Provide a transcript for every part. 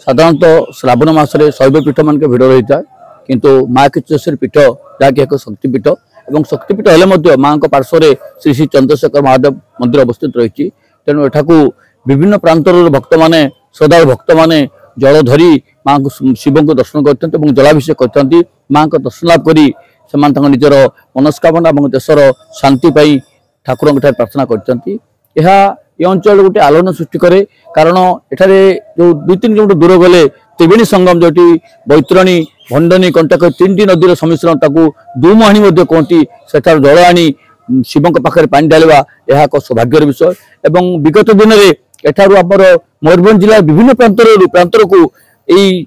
साधारणतः श्रावण मासरे शैवपीठ मान भिड़ रही था किंतु माँ किचेश्वरी पीठ जहाँकि एक शक्तिपीठ और शक्तिपीठ हेले माँ पार्श्व श्री श्री चंद्रशेखर महादेव मंदिर अवस्थित रही तेणु एठाकू विभिन्न प्रांतर भक्त मैंने श्रद्धा भक्त मैंने जल धरी माँ को शिव को दर्शन करते जलाभिषेक करते माँ को दर्शन लाभ कर निजर मनस्कामना और देशर शांति ठाकुर प्रार्थना करते ये अंचल गोटे आलोड़न सृष्टि करे कारण एठारे जो 2-3 किलोमीटर दूर गले त्रिवेणी संगम जो बैतरणी भंडनी कंटक 3टी नदीर सम्मिश्रण दुमुहाणी कहती सेठार जल आनी शिवों पाखे पानी ढालिबा यह एक सौभाग्यर विषय एवं विगत दिन में एठारू आमर मयूरभंज जिला विभिन्न प्रांतर को यही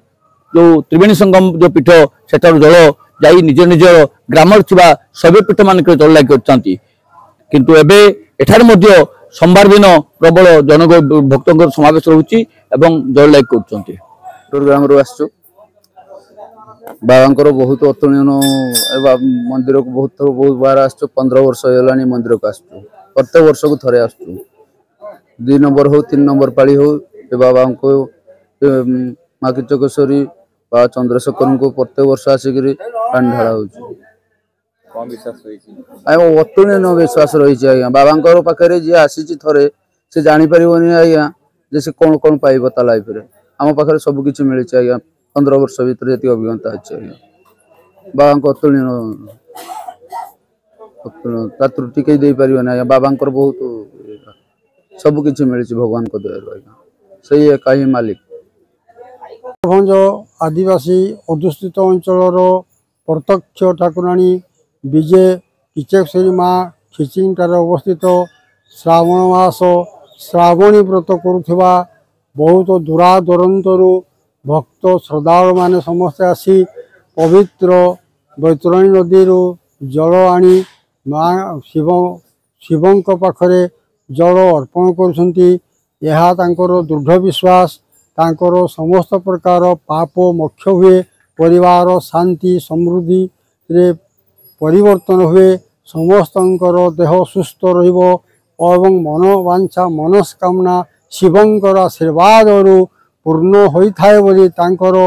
जो त्रिवेणी संगम जो पीठ सेठार जल जाई निज निजर ग्राम शैवपीठ मान जल लगे किंतु एबे एठार मध्य सोमवार दिन प्रबल जन भक्तों समावेश रोचे जल लाइक कर ग्राम बाबा बहुत अतुलनीय मंदिर को बहुत बार आस 15 वर्ष होगा मंदिर को आस प्रत्येक वर्ष को थे आस 2 नंबर हो 3 नंबर पाली हो बाबा को माँ किचकेश्वरी बाबा चंद्रशेखर को प्रत्येक वर्ष आसिक पानी ढाला हो अतुलनीय विश्वास रही है बाबा पाखे जी आसी थे से जापर आज्ञा जे से कौन कौन पाइब ता लाइफ आम पाखे सबकि मिली आज्ञा 15 वर्ष भर जी अभिज्ञता अच्छे आज्ञा बाबा अतुलनीय त्रुटि कहीं दे पारे आज्ञा बाबा बहुत सबकि मिली भगवान को दया आज्ञा से कहीं मालिक आदिवासी अधुषित अंचल प्रत्यक्ष ठाकुराणी विजय किचकेश्वरी माँ खिचिंगटार अवस्थित श्रावण मास श्रावणी व्रत करुवा बहुत दूरादूरंतर भक्त श्रद्धालु माने समस्ते आसी पवित्र बैतरणी नदी जल आनी माँ शिवों पाखरे जल अर्पण कर दृढ़ विश्वास तांकर समस्त प्रकार पाप मोक्ष हुए परिवार शांति समृद्धि रे परिवर्तन हुए समस्त देह सुस्थ एवं मनोवांछा मनस्कामना शिवंकर आशीर्वाद पूर्ण होता है बोली तांकर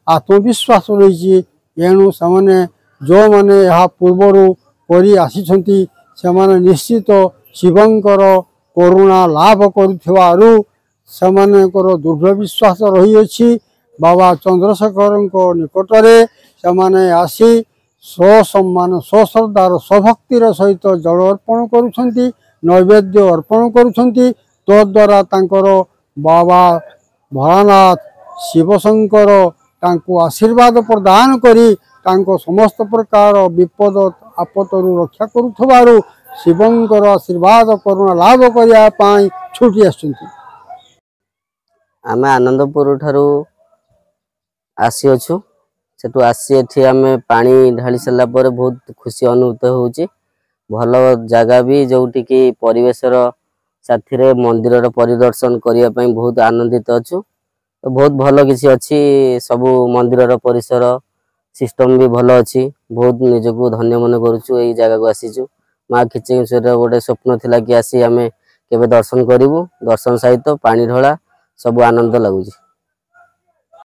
आत्मविश्वास रही एणु से जो मैंने यहाँ पूर्वर करी आसी से निश्चित शिवंकर करुणा लाभ करुथिबारु सेमानकर दृढ़ विश्वास रही अछि बाबा चंद्रशेखर निकटरे से आसी स्वसम्मान स्वश्रद्धार स्वभक्तिर सहित जल अर्पण करुछंती नैवेद्य अर्पण करुछंती तद्वारा तांकर बाबा भोलानाथ शिवशंकर तांको आशीर्वाद प्रदान करी तांको समस्त प्रकार विपद आपतरु रक्षा करुथबारु शिवंकर आशीर्वाद करुणा लाभ करिया पाई छुटी आछंती आमे आनंदपुर ठारू आसी अछु सेठू आसी एठी आमे पानी ढाली सला पर बहुत खुशी अनुभूत होउची भल जगह भी जोटी की परिवेशर साथी रे मंदिर परिदर्शन करिया पई बहुत आनंदित अछु बहुत भल किसी अच्छी सबु मंदिर परिसर सिस्टम भी भल अच्छी बहुत निजको धन्य मन करूछु एई जगह को आसीछु माँ खिचकेश्वरी गोटे स्वप्न थिला कि आसी आमे केबे दर्शन करिवु दर्शन सहित पानी ढला सब आनंद लगुची।